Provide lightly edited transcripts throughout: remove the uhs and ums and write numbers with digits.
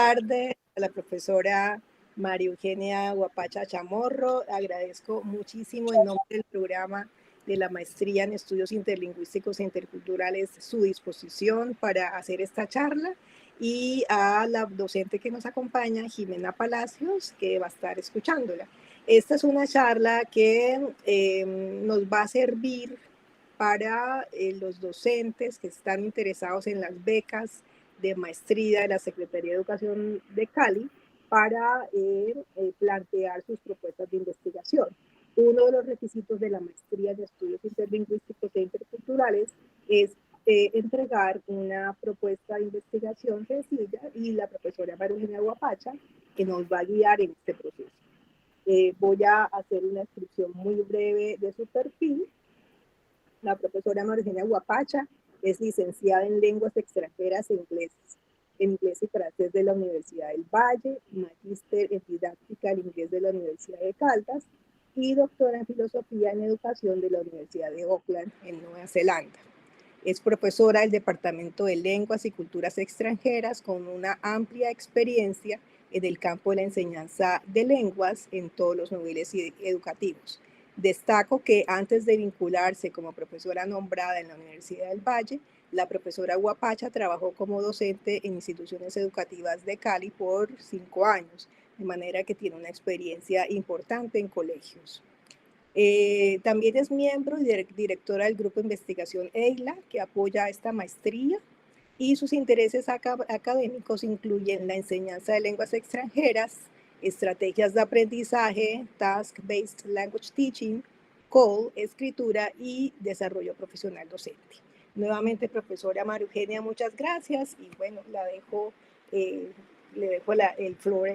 tarde a la profesora María Eugenia Huapacha Chamorro. Agradezco muchísimo en nombre del programa de la Maestría en Estudios Interlingüísticos e Interculturales su disposición para hacer esta charla, y a la docente que nos acompaña, Jimena Palacios, que va a estar escuchándola. Esta es una charla que nos va a servir para los docentes que están interesados en las becas de maestría de la Secretaría de Educación de Cali para plantear sus propuestas de investigación. Uno de los requisitos de la maestría de estudios interlingüísticos e interculturales es entregar una propuesta de investigación sencilla, y la profesora María Eugenia Huapacha que nos va a guiar en este proceso. Voy a hacer una descripción muy breve de su perfil. La profesora María Eugenia Huapacha es licenciada en lenguas extranjeras en inglés y francés de la Universidad del Valle, magíster en didáctica del inglés de la Universidad de Caldas y doctora en filosofía en educación de la Universidad de Auckland, en Nueva Zelanda. Es profesora del Departamento de Lenguas y Culturas Extranjeras con una amplia experiencia en el campo de la enseñanza de lenguas en todos los niveles educativos. Destaco que antes de vincularse como profesora nombrada en la Universidad del Valle, la profesora Huapacha trabajó como docente en instituciones educativas de Cali por 5 años, de manera que tiene una experiencia importante en colegios. También es miembro y directora del Grupo de Investigación EILA, que apoya esta maestría, y sus intereses académicos incluyen la enseñanza de lenguas extranjeras, estrategias de aprendizaje, Task-Based Language Teaching, COL, escritura y desarrollo profesional docente. Nuevamente, profesora María Eugenia, muchas gracias, y bueno, le dejo el floor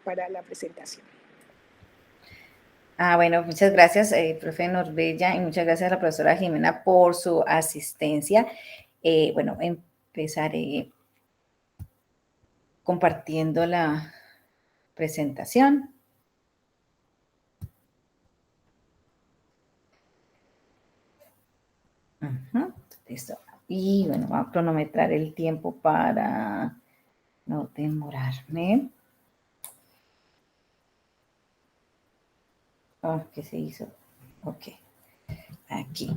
para la presentación. Bueno, muchas gracias, profe Norbella, y muchas gracias a la profesora Jimena por su asistencia. Bueno, empezaré compartiendo la presentación. Listo. Y bueno, voy a cronometrar el tiempo para no demorarme. ¿Qué se hizo? Ok. Aquí.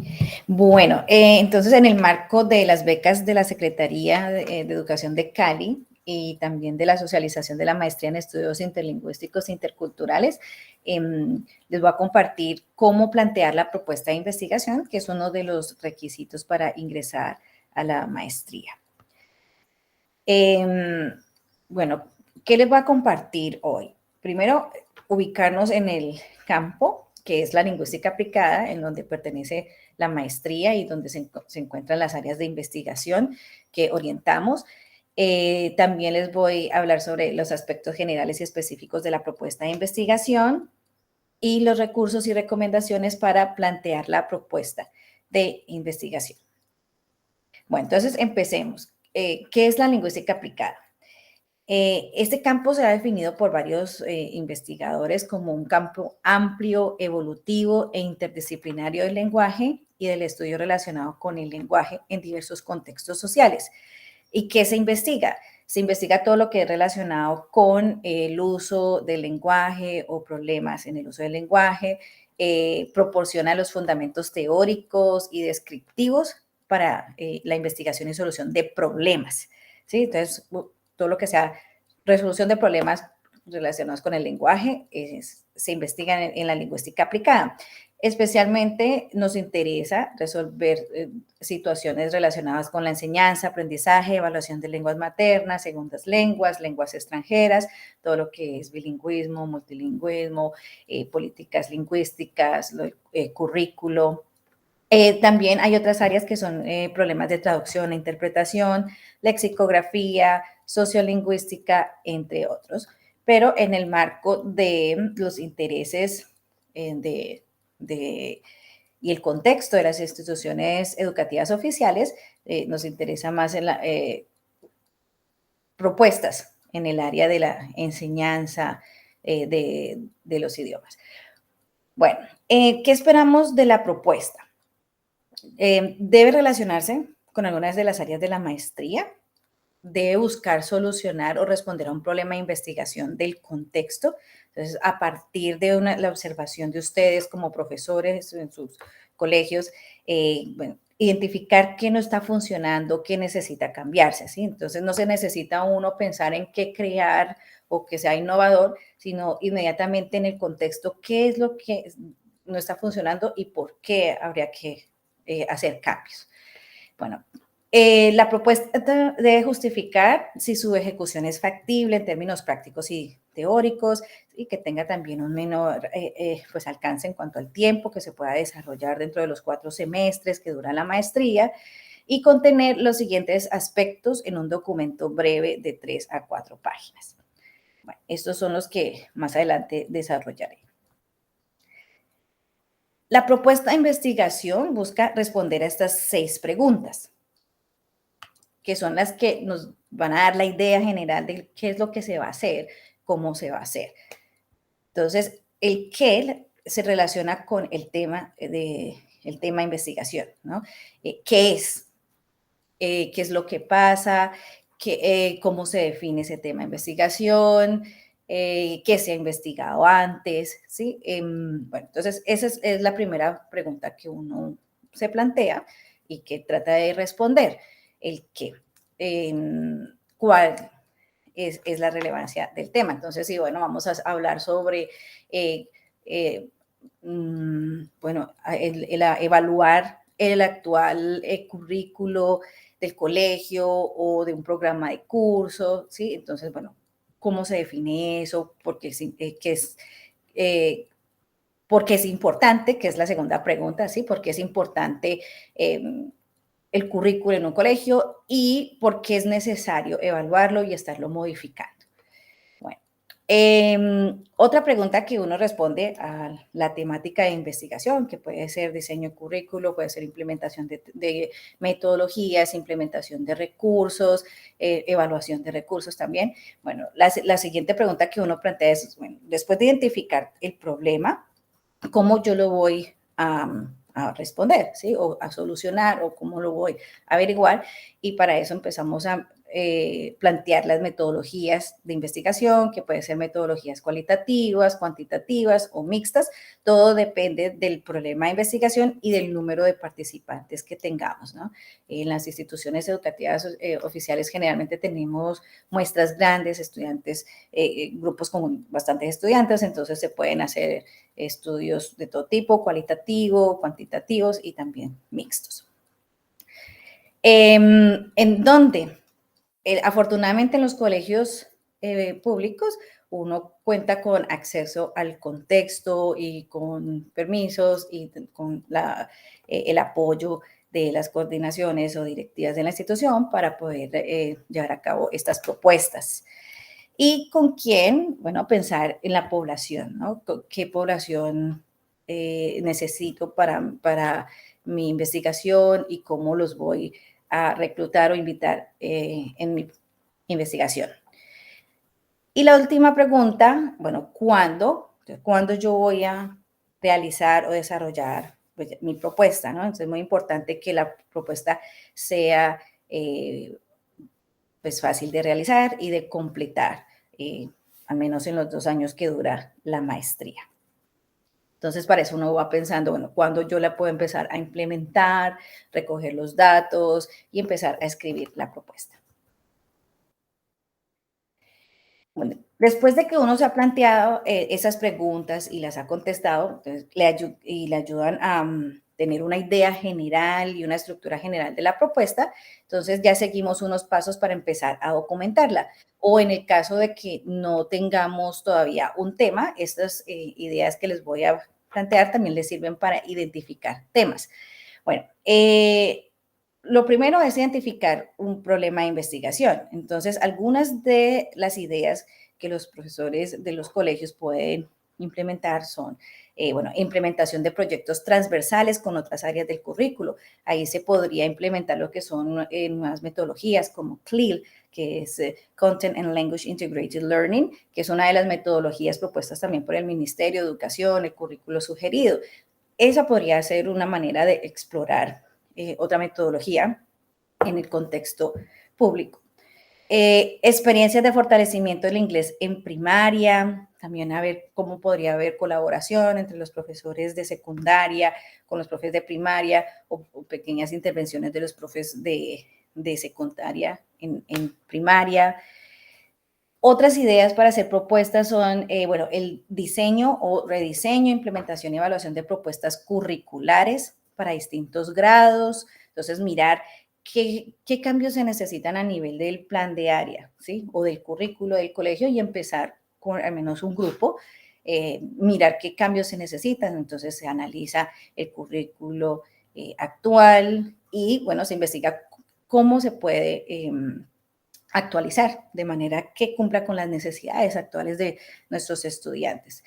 Bueno, entonces en el marco de las becas de la Secretaría de Educación de Cali y también de la socialización de la maestría en estudios interlingüísticos e interculturales, les voy a compartir cómo plantear la propuesta de investigación, que es uno de los requisitos para ingresar a la maestría. Bueno, ¿qué les voy a compartir hoy? Primero, ubicarnos en el campo, que es la lingüística aplicada, en donde pertenece la maestría y donde se encuentran las áreas de investigación que orientamos. También les voy a hablar sobre los aspectos generales y específicos de la propuesta de investigación y los recursos y recomendaciones para plantear la propuesta de investigación. Bueno, entonces empecemos. ¿Qué es la lingüística aplicada? Este campo se ha definido por varios investigadores como un campo amplio, evolutivo e interdisciplinario del lenguaje y del estudio relacionado con el lenguaje en diversos contextos sociales. ¿Y qué se investiga? Se investiga todo lo que es relacionado con el uso del lenguaje o problemas en el uso del lenguaje, proporciona los fundamentos teóricos y descriptivos para la investigación y solución de problemas, ¿sí? Entonces, todo lo que sea resolución de problemas relacionados con el lenguaje se investiga en la lingüística aplicada. Especialmente nos interesa resolver situaciones relacionadas con la enseñanza, aprendizaje, evaluación de lenguas maternas, segundas lenguas, lenguas extranjeras, todo lo que es bilingüismo, multilingüismo, políticas lingüísticas, currículo. También hay otras áreas que son problemas de traducción e interpretación, lexicografía, sociolingüística, entre otros. Pero en el marco de los intereses y el contexto de las instituciones educativas oficiales, nos interesa más en propuestas en el área de la enseñanza de los idiomas. Bueno, ¿qué esperamos de la propuesta? Debe relacionarse con algunas de las áreas de la maestría, debe buscar solucionar o responder a un problema de investigación del contexto. Entonces, a partir de la observación de ustedes como profesores en sus colegios, bueno, identificar qué no está funcionando, qué necesita cambiarse, ¿sí? Entonces, no se necesita uno pensar en qué crear o que sea innovador, sino inmediatamente en el contexto, qué es lo que no está funcionando y por qué habría que hacer cambios. Bueno, la propuesta debe justificar si su ejecución es factible en términos prácticos y teóricos y que tenga también un menor pues alcance en cuanto al tiempo que se pueda desarrollar dentro de los 4 semestres que dura la maestría y contener los siguientes aspectos en un documento breve de 3 a 4 páginas. Bueno, estos son los que más adelante desarrollaré. La propuesta de investigación busca responder a estas 6 preguntas, que son las que nos van a dar la idea general de qué es lo que se va a hacer, cómo se va a hacer. Entonces, el qué se relaciona con el tema de investigación, ¿no? ¿Qué es? ¿Qué es lo que pasa? ¿Cómo se define ese tema de investigación? ¿Qué se ha investigado antes? ¿Sí? Bueno, entonces esa es la primera pregunta que uno se plantea y que trata de responder. El qué. ¿Cuál es la relevancia del tema? Entonces, sí, bueno, vamos a hablar sobre, bueno, evaluar el actual currículo del colegio o de un programa de curso, ¿sí? Entonces, bueno, ¿cómo se define eso? ¿Por qué es importante? Que es la segunda pregunta, ¿sí? ¿Por qué es importante el currículo en un colegio y por qué es necesario evaluarlo y estarlo modificando? Otra pregunta que uno responde a la temática de investigación, que puede ser diseño de currículo, puede ser implementación de metodologías, implementación de recursos, evaluación de recursos también. Bueno, la siguiente pregunta que uno plantea es, bueno, después de identificar el problema, ¿cómo yo lo voy a responder, ¿sí? O a solucionar, o cómo lo voy a averiguar? Y para eso empezamos a plantear las metodologías de investigación, que pueden ser metodologías cualitativas, cuantitativas o mixtas. Todo depende del problema de investigación y del número de participantes que tengamos, ¿no? En las instituciones educativas oficiales generalmente tenemos muestras grandes, estudiantes, grupos con bastantes estudiantes, entonces se pueden hacer estudios de todo tipo, cualitativo, cuantitativos y también mixtos. ¿En dónde? Afortunadamente en los colegios públicos uno cuenta con acceso al contexto y con permisos y con el apoyo de las coordinaciones o directivas de la institución para poder llevar a cabo estas propuestas. ¿Y con quién? Bueno, pensar en la población, ¿no? ¿Qué población necesito para mi investigación y cómo los voy a reclutar o invitar en mi investigación? Y la última pregunta, bueno, ¿cuándo? ¿Cuándo yo voy a realizar o desarrollar pues, mi propuesta, ¿no? Entonces es muy importante que la propuesta sea pues fácil de realizar y de completar, al menos en los 2 años que dura la maestría. Entonces, para eso uno va pensando, bueno, ¿cuándo yo la puedo empezar a implementar, recoger los datos y empezar a escribir la propuesta? Bueno, después de que uno se ha planteado esas preguntas y las ha contestado, entonces, le ayudan a tener una idea general y una estructura general de la propuesta, entonces ya seguimos unos pasos para empezar a documentarla. O en el caso de que no tengamos todavía un tema, estas ideas que les voy a plantear también les sirven para identificar temas. Bueno, lo primero es identificar un problema de investigación. Entonces, algunas de las ideas que los profesores de los colegios pueden implementar son, bueno, implementación de proyectos transversales con otras áreas del currículo. Ahí se podría implementar lo que son nuevas metodologías como CLIL, que es Content and Language Integrated Learning, que es una de las metodologías propuestas también por el Ministerio de Educación, el currículo sugerido. Esa podría ser una manera de explorar otra metodología en el contexto público. Experiencias de fortalecimiento del inglés en primaria, también a ver cómo podría haber colaboración entre los profesores de secundaria con los profes de primaria o pequeñas intervenciones de los profes de secundaria en primaria. Otras ideas para hacer propuestas son, bueno, el diseño o rediseño, implementación y evaluación de propuestas curriculares para distintos grados. Entonces, mirar qué cambios se necesitan a nivel del plan de área, ¿sí? O del currículo del colegio y empezar con al menos un grupo, mirar qué cambios se necesitan. Entonces, se analiza el currículo actual y, bueno, se investiga cómo se puede actualizar de manera que cumpla con las necesidades actuales de nuestros estudiantes.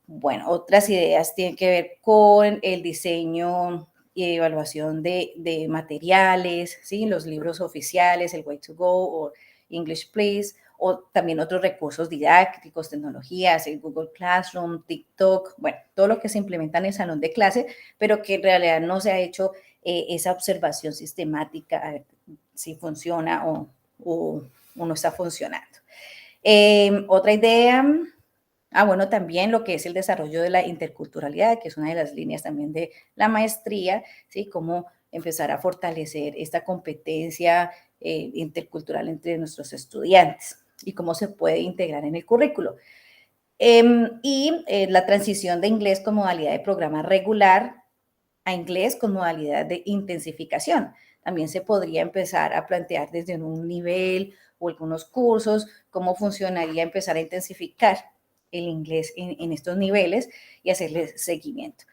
Bueno, otras ideas tienen que ver con el diseño y evaluación de materiales, ¿sí? Los libros oficiales, el Way to Go o English Please, o también otros recursos didácticos, tecnologías, el Google Classroom, TikTok, bueno, todo lo que se implementa en el salón de clase, pero que en realidad no se ha hecho esa observación sistemática, a ver si funciona o no está funcionando. Otra idea, bueno, también lo que es el desarrollo de la interculturalidad, que es una de las líneas también de la maestría, ¿sí? Cómo empezar a fortalecer esta competencia intercultural entre nuestros estudiantes y cómo se puede integrar en el currículo. La transición de inglés con modalidad de programa regular a inglés con modalidad de intensificación. También se podría empezar a plantear desde un nivel o algunos cursos cómo funcionaría empezar a intensificar el inglés en estos niveles y hacerle seguimiento.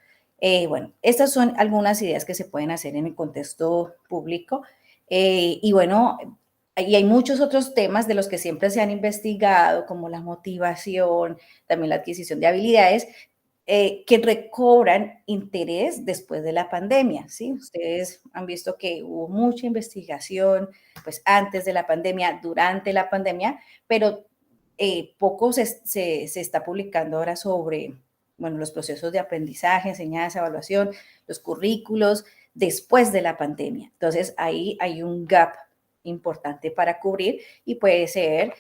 Bueno, estas son algunas ideas que se pueden hacer en el contexto público. Y bueno, y hay muchos otros temas de los que siempre se han investigado, como la motivación, también la adquisición de habilidades, que recobran interés después de la pandemia, ¿sí? Ustedes han visto que hubo mucha investigación, pues antes de la pandemia, durante la pandemia, pero poco se está publicando ahora sobre, bueno, los procesos de aprendizaje, enseñanza, evaluación, los currículos después de la pandemia. Entonces, ahí hay un gap importante para cubrir y puede ser,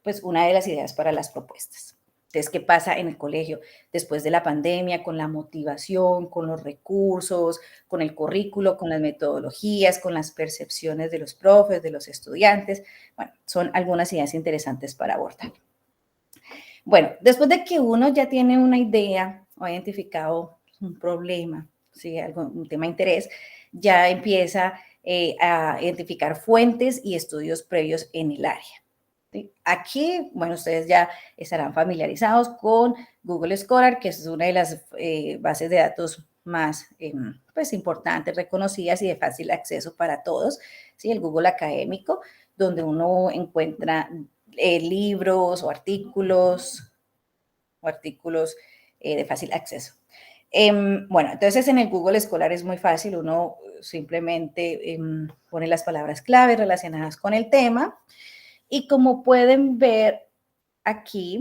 pues, una de las ideas para las propuestas. Entonces, ¿qué pasa en el colegio después de la pandemia con la motivación, con los recursos, con el currículo, con las metodologías, con las percepciones de los profes, de los estudiantes? Bueno, son algunas ideas interesantes para abordar. Bueno, después de que uno ya tiene una idea o ha identificado un problema, ¿sí? Un tema de interés, ya empieza a identificar fuentes y estudios previos en el área. ¿Sí? Aquí, bueno, ustedes ya estarán familiarizados con Google Scholar, que es una de las bases de datos más pues, importantes, reconocidas y de fácil acceso para todos, ¿sí? El Google académico, donde uno encuentra libros o artículos de fácil acceso. Bueno, entonces en el Google Scholar es muy fácil, uno simplemente pone las palabras clave relacionadas con el tema. Y como pueden ver aquí,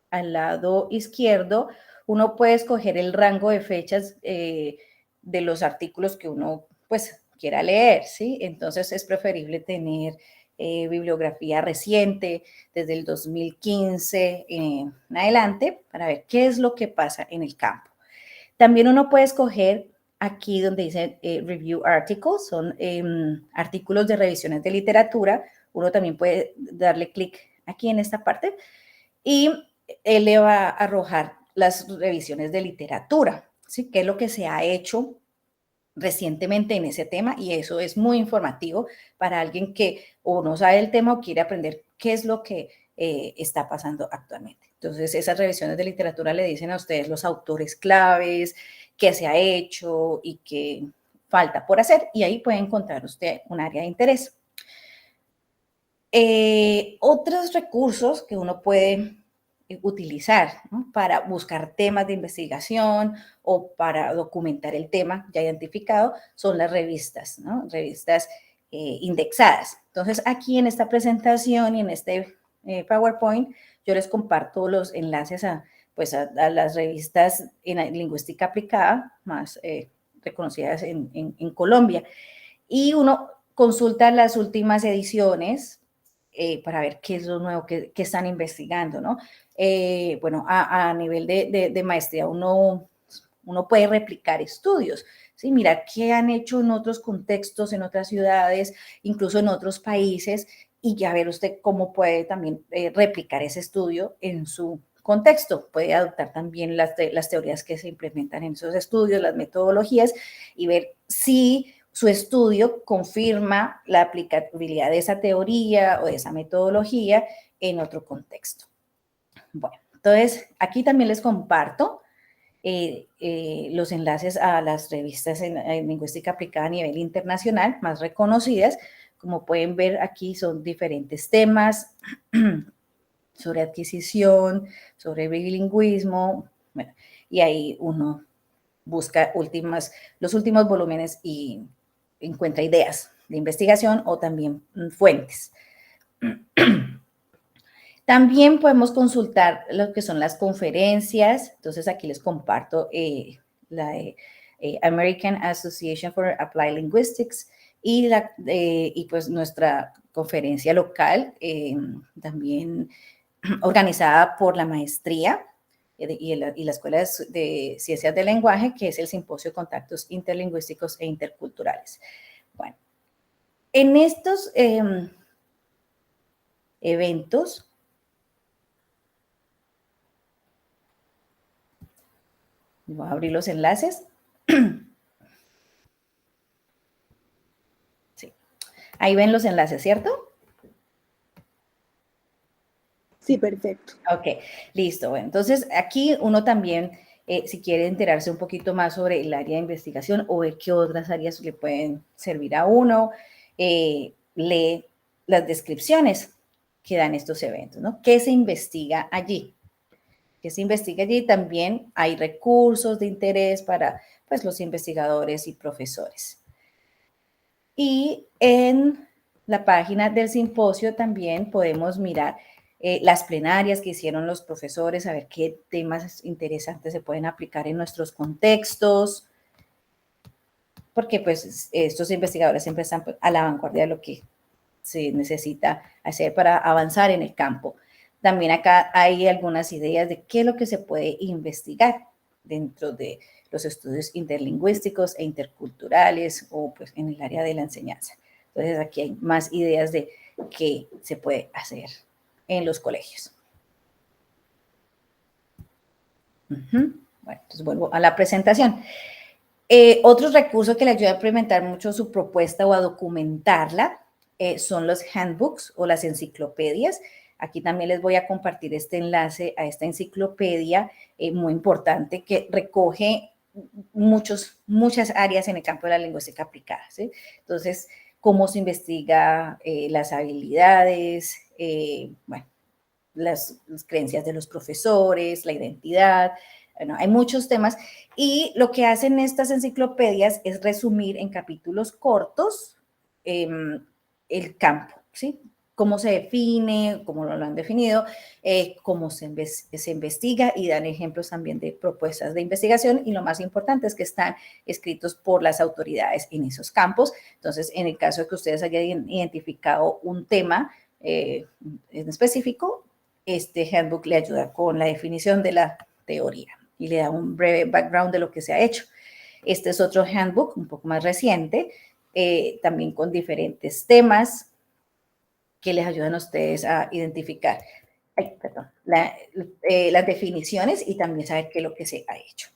al lado izquierdo, uno puede escoger el rango de fechas de los artículos que uno, pues, quiera leer, ¿sí? Entonces, es preferible tener bibliografía reciente, desde el 2015 en adelante, para ver qué es lo que pasa en el campo. También uno puede escoger aquí donde dice Review Articles, son artículos de revisiones de literatura. Uno también puede darle clic aquí en esta parte y él le va a arrojar las revisiones de literatura, ¿sí? ¿Qué es lo que se ha hecho recientemente en ese tema? Y eso es muy informativo para alguien que o no sabe el tema o quiere aprender qué es lo que está pasando actualmente. Entonces, esas revisiones de literatura le dicen a ustedes los autores claves, qué se ha hecho y qué falta por hacer, y ahí puede encontrar usted un área de interés. Otros recursos que uno puede utilizar, ¿no? Para buscar temas de investigación o para documentar el tema ya identificado son las revistas, ¿no? Revistas indexadas. Entonces, aquí en esta presentación y en este PowerPoint, yo les comparto los enlaces pues a las revistas en lingüística aplicada más reconocidas en Colombia. Y uno consulta las últimas ediciones para ver qué es lo nuevo que están investigando, ¿no? Bueno, a nivel de maestría uno puede replicar estudios, ¿sí? Mirar qué han hecho en otros contextos, en otras ciudades, incluso en otros países, y ya ver usted cómo puede también replicar ese estudio en su contexto. Puede adoptar también las teorías que se implementan en esos estudios, las metodologías, y ver si su estudio confirma la aplicabilidad de esa teoría o de esa metodología en otro contexto. Bueno, entonces aquí también les comparto los enlaces a las revistas en lingüística aplicada a nivel internacional más reconocidas. Como pueden ver aquí son diferentes temas sobre adquisición, sobre bilingüismo, bueno, y ahí uno busca los últimos volúmenes y encuentra ideas de investigación o también fuentes. También podemos consultar lo que son las conferencias. Entonces, aquí les comparto la American Association for Applied Linguistics y pues nuestra conferencia local, también organizada por la maestría y la Escuela de Ciencias del Lenguaje, que es el Simposio de Contactos Interlingüísticos e Interculturales. Bueno, en estos eventos, voy a abrir los enlaces. Sí. Ahí ven los enlaces, ¿cierto? Sí, perfecto. Ok, listo. Bueno, entonces aquí uno también, si quiere enterarse un poquito más sobre el área de investigación o ver qué otras áreas le pueden servir a uno, lee las descripciones que dan estos eventos, ¿no? ¿Qué se investiga allí? ¿Qué se investiga allí? También hay recursos de interés para, pues, los investigadores y profesores. Y en la página del simposio también podemos mirar las plenarias que hicieron los profesores, a ver qué temas interesantes se pueden aplicar en nuestros contextos, porque pues estos investigadores siempre están a la vanguardia de lo que se necesita hacer para avanzar en el campo. También acá hay algunas ideas de qué es lo que se puede investigar dentro de los estudios interlingüísticos e interculturales o pues en el área de la enseñanza. Entonces aquí hay más ideas de qué se puede hacer en los colegios. Bueno, entonces vuelvo a la presentación. Otros recursos que le ayudan a implementar mucho su propuesta o a documentarla son los handbooks o las enciclopedias. Aquí también les voy a compartir este enlace a esta enciclopedia muy importante que recoge muchas áreas en el campo de la lingüística aplicada, ¿sí? Entonces, cómo se investiga las habilidades, bueno, las creencias de los profesores, la identidad. Bueno, hay muchos temas y lo que hacen estas enciclopedias es resumir en capítulos cortos el campo, ¿sí? Cómo se define, cómo lo han definido, cómo se investiga y dan ejemplos también de propuestas de investigación y lo más importante es que están escritos por las autoridades en esos campos. Entonces, en el caso de que ustedes hayan identificado un tema en específico, este handbook le ayuda con la definición de la teoría y le da un breve background de lo que se ha hecho. Este es otro handbook un poco más reciente, también con diferentes temas que les ayudan a ustedes a identificar las definiciones y también saber qué es lo que se ha hecho.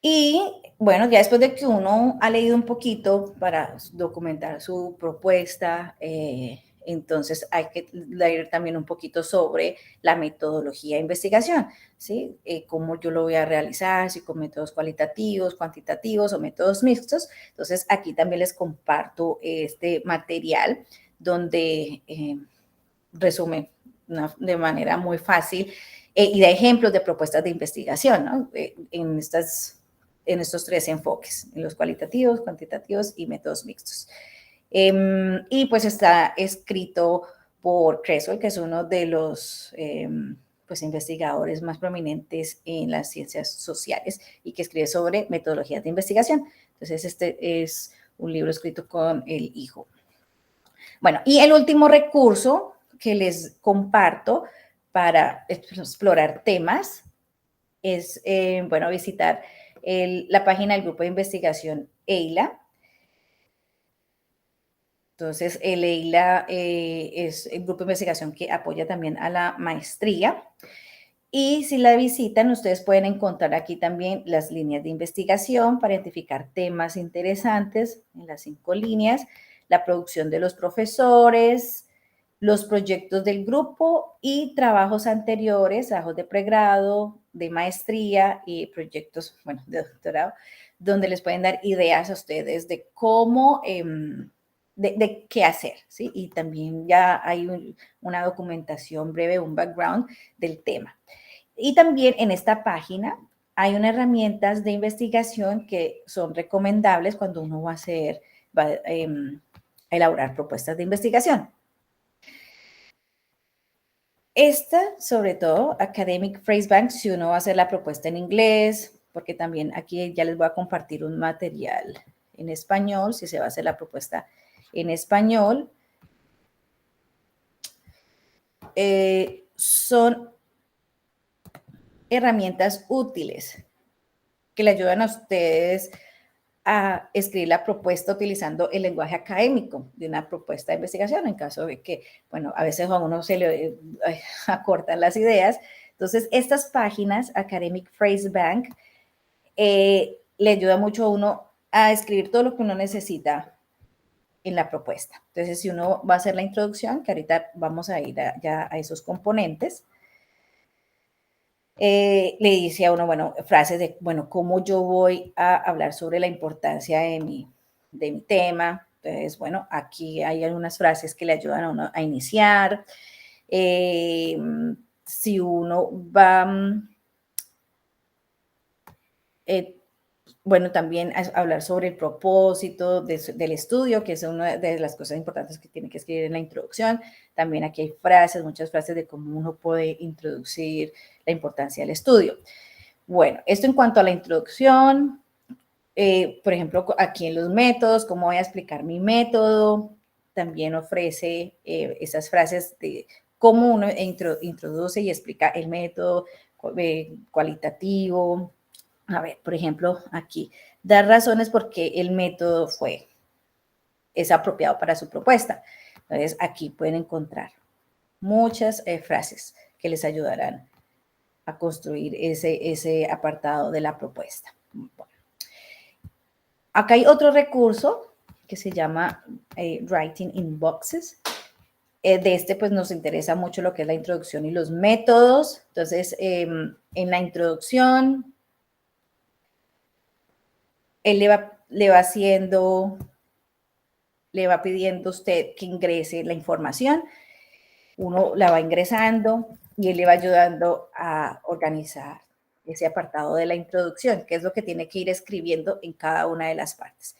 Y bueno, ya después de que uno ha leído un poquito para documentar su propuesta, entonces hay que leer también un poquito sobre la metodología de investigación, ¿sí? Cómo yo lo voy a realizar, si con métodos cualitativos, cuantitativos o métodos mixtos. Entonces aquí también les comparto este material donde resume de manera muy fácil y da ejemplos de propuestas de investigación, ¿no? En estos tres enfoques, en los cualitativos, cuantitativos y métodos mixtos. Y pues está escrito por Creswell, que es uno de los pues investigadores más prominentes en las ciencias sociales y que escribe sobre metodologías de investigación. Entonces, este es un libro escrito con el hijo. Bueno, y el último recurso que les comparto para explorar temas es, bueno, visitar la página del grupo de investigación EILA. Entonces, el EILA es el grupo de investigación que apoya también a la maestría. Y si la visitan, ustedes pueden encontrar aquí también las líneas de investigación para identificar temas interesantes en las 5 líneas, la producción de los profesores, los proyectos del grupo y trabajos anteriores, trabajos de pregrado, de maestría y proyectos, bueno, de doctorado, donde les pueden dar ideas a ustedes de cómo, de qué hacer, ¿sí? Y también ya hay una documentación breve, un background del tema. Y también en esta página hay unas herramientas de investigación que son recomendables cuando uno va a elaborar propuestas de investigación. Esta, sobre todo, Academic Phrase Bank, si uno va a hacer la propuesta en inglés, porque también aquí ya les voy a compartir un material en español, si se va a hacer la propuesta en español. Son herramientas útiles que le ayudan a ustedes a escribir la propuesta utilizando el lenguaje académico de una propuesta de investigación, en caso de que, bueno, a veces a uno se le acortan las ideas. Entonces, estas páginas, Academic Phrase Bank, le ayuda mucho a uno a escribir todo lo que uno necesita en la propuesta. Entonces, si uno va a hacer la introducción, que ahorita vamos a ir ya a esos componentes, le dice a uno, bueno, frases de, bueno, cómo yo voy a hablar sobre la importancia de mi tema. Entonces, bueno, aquí hay algunas frases que le ayudan a uno a iniciar. Si uno va, bueno, también hablar sobre el propósito del estudio, que es una de las cosas importantes que tiene que escribir en la introducción. También aquí hay frases, muchas frases de cómo uno puede introducir la importancia del estudio. Bueno, esto en cuanto a la introducción. Por ejemplo, aquí en los métodos, cómo voy a explicar mi método. También ofrece esas frases de cómo uno introduce y explica el método cualitativo. A ver, por ejemplo, aquí, dar razones por qué el método es apropiado para su propuesta. Entonces, aquí pueden encontrar muchas frases que les ayudarán a construir ese apartado de la propuesta. Bueno. Acá hay otro recurso que se llama Writing in Boxes. De este, pues, nos interesa mucho lo que es la introducción y los métodos. Entonces, en la introducción, él le va pidiendo a usted que ingrese la información, uno la va ingresando y él le va ayudando a organizar ese apartado de la introducción, que es lo que tiene que ir escribiendo en cada una de las partes.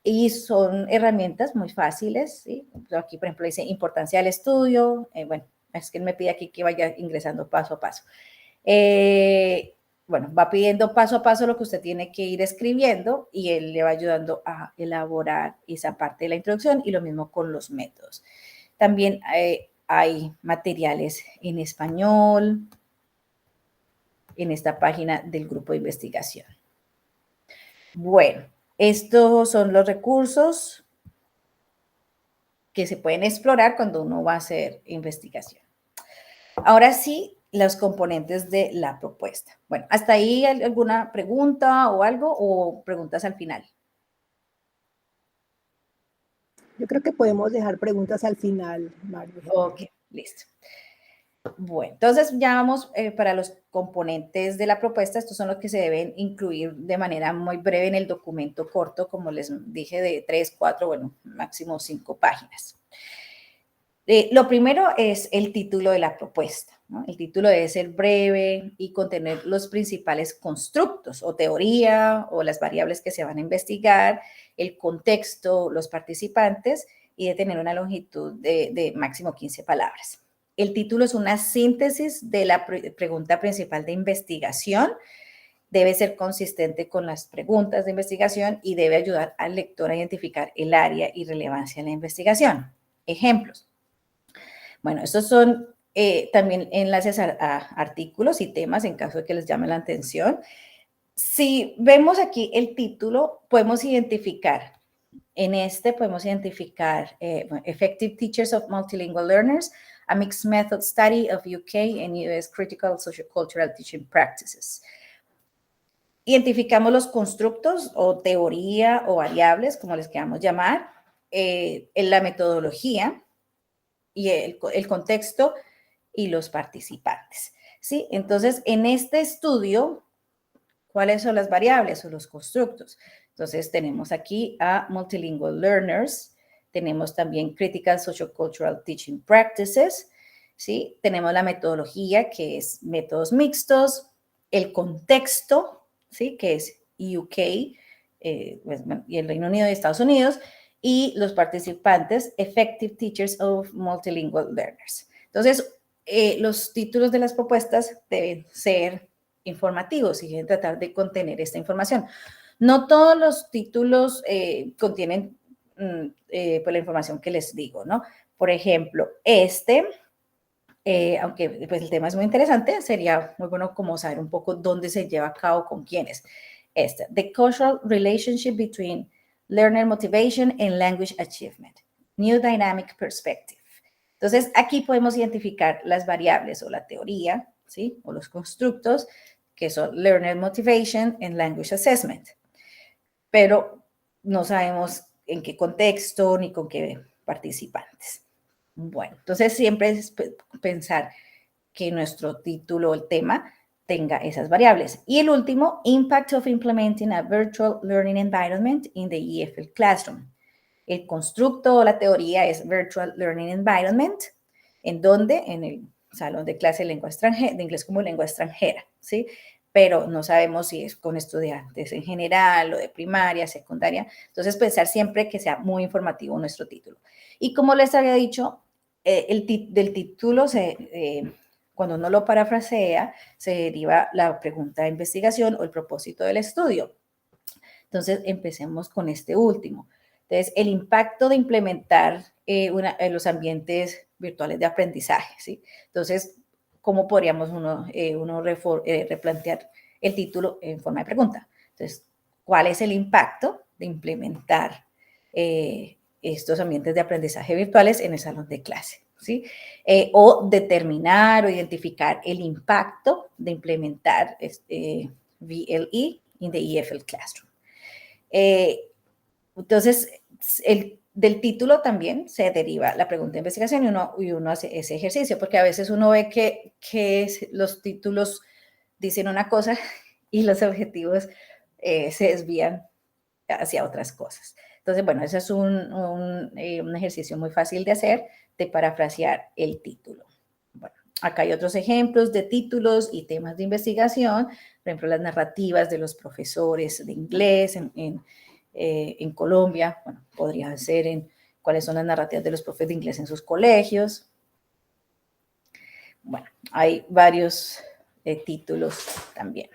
Y son herramientas muy fáciles, ¿sí? Aquí, por ejemplo, dice importancia del estudio. Bueno, es que él me pide aquí que vaya ingresando paso a paso. Bueno, va pidiendo paso a paso lo que usted tiene que ir escribiendo y él le va ayudando a elaborar esa parte de la introducción y lo mismo con los métodos. También hay materiales en español en esta página del grupo de investigación. Bueno, estos son los recursos que se pueden explorar cuando uno va a hacer investigación. Ahora sí, los componentes de la propuesta. Bueno, ¿hasta ahí hay alguna pregunta o algo o preguntas al final? Yo creo que podemos dejar preguntas al final, Mario. Ok, listo. Bueno, entonces ya vamos para los componentes de la propuesta. Estos son los que se deben incluir de manera muy breve en el documento corto, como les dije, de 3, 4, bueno, máximo 5 páginas. Lo primero es el título de la propuesta, ¿no? El título debe ser breve y contener los principales constructos o teoría o las variables que se van a investigar, el contexto, los participantes y de tener una longitud de máximo 15 palabras. El título es una síntesis de la pregunta principal de investigación. Debe ser consistente con las preguntas de investigación y debe ayudar al lector a identificar el área y relevancia de la investigación. ejemplos. Bueno, estos son también enlaces a artículos y temas en caso de que les llame la atención. Si vemos aquí el título, podemos identificar, podemos identificar Effective Teachers of Multilingual Learners, a Mixed Method Study of UK and US Critical Sociocultural Teaching Practices. Identificamos los constructos o teoría o variables, como les queramos llamar, en la metodología y el contexto y los participantes, ¿sí? Entonces, en este estudio, ¿cuáles son las variables o los constructos? Entonces, tenemos aquí a Multilingual Learners, tenemos también Critical Sociocultural Teaching Practices, ¿sí? Tenemos la metodología, que es métodos mixtos, el contexto, ¿sí? Que es UK, y el Reino Unido y Estados Unidos, y los participantes, Effective Teachers of Multilingual Learners. Entonces, los títulos de las propuestas deben ser informativos y deben tratar de contener esta información. No todos los títulos contienen pues la información que les digo, ¿no? Por ejemplo, aunque pues el tema es muy interesante, sería muy bueno como saber un poco dónde se lleva a cabo, con quiénes. The Cultural Relationship Between Learner Motivation and Language Achievement, New Dynamic Perspective. Entonces, aquí podemos identificar las variables o la teoría, ¿sí? O los constructos, que son Learner Motivation and Language Assessment. Pero no sabemos en qué contexto ni con qué participantes. Bueno, entonces siempre es pensar que nuestro título o el tema tenga esas variables. Y el último, Impact of Implementing a Virtual Learning Environment in the EFL Classroom. El constructo o la teoría es Virtual Learning Environment, en donde en el salón de clase de lengua extranjera, de inglés como lengua extranjera, ¿sí? Pero no sabemos si es con estudiantes en general o de primaria, secundaria. Entonces, pensar siempre que sea muy informativo nuestro título. Y como les había dicho, del título, cuando uno lo parafrasea, se deriva la pregunta de investigación o el propósito del estudio. Entonces, empecemos con este último. Entonces, el impacto de implementar los ambientes virtuales de aprendizaje, ¿sí? Entonces, ¿cómo podríamos replantear el título en forma de pregunta? Entonces, ¿cuál es el impacto de implementar estos ambientes de aprendizaje virtuales en el salón de clase? ¿Sí? O determinar o identificar el impacto de implementar VLE in the EFL Classroom. Entonces, del título también se deriva la pregunta de investigación y uno hace ese ejercicio, porque a veces uno ve que los títulos dicen una cosa y los objetivos se desvían hacia otras cosas. Entonces, bueno, ese es un ejercicio muy fácil de hacer, de parafrasear el título. Bueno, acá hay otros ejemplos de títulos y temas de investigación, por ejemplo, las narrativas de los profesores de inglés en Colombia, bueno, podría ser en cuáles son las narrativas de los profes de inglés en sus colegios. Bueno, hay varios títulos también.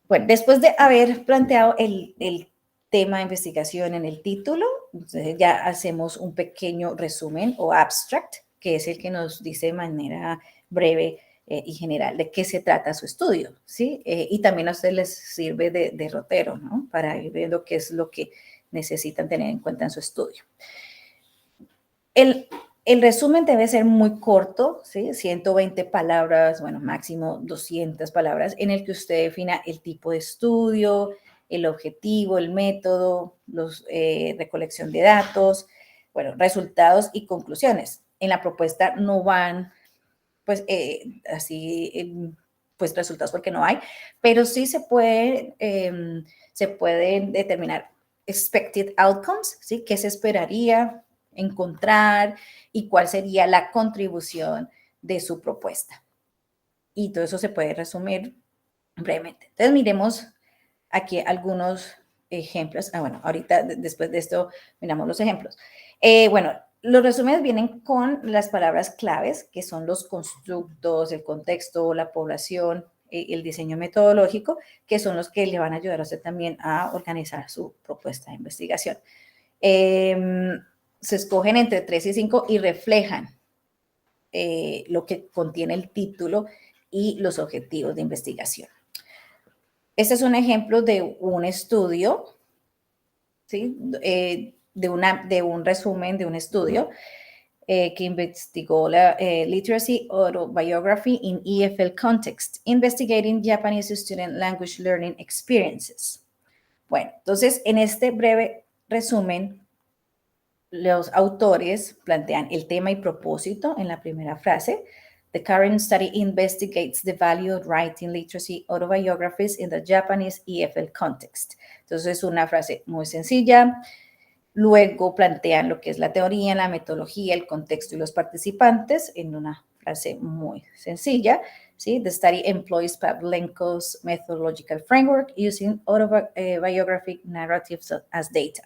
Bueno, después de haber planteado el tema de investigación en el título, entonces ya hacemos un pequeño resumen o abstract, que es el que nos dice de manera breve y general de qué se trata su estudio, ¿sí? Y también a ustedes les sirve de derrotero, ¿no? Para ir viendo qué es lo que necesitan tener en cuenta en su estudio. El resumen debe ser muy corto, ¿sí? 120 palabras, bueno, máximo 200 palabras, en el que usted defina el tipo de estudio, el objetivo, el método, recolección de datos, bueno, resultados y conclusiones. En la propuesta no van, pues, pues, resultados porque no hay, pero sí se pueden determinar expected outcomes, ¿sí? ¿Qué se esperaría encontrar y cuál sería la contribución de su propuesta? Y todo eso se puede resumir brevemente. Entonces, miremos aquí algunos ejemplos. Bueno, ahorita después de esto miramos los ejemplos. Bueno, los resúmenes vienen con las palabras claves, que son los constructos, el contexto, la población, el diseño metodológico, que son los que le van a ayudar a usted también a organizar su propuesta de investigación. se escogen entre 3 y 5 y reflejan lo que contiene el título y los objetivos de investigación. Este es un ejemplo de un estudio, ¿sí? De un resumen de un estudio que investigó la Literacy Autobiography in EFL Context, Investigating Japanese Student Language Learning Experiences. Bueno, entonces en este breve resumen, los autores plantean el tema y propósito en la primera frase. The current study investigates the value of writing literacy autobiographies in the Japanese EFL context. Entonces es una frase muy sencilla. Luego plantean lo que es la teoría, la metodología, el contexto y los participantes en una frase muy sencilla. ¿Sí? The study employs Pavlenko's methodological framework using autobiographic narratives as data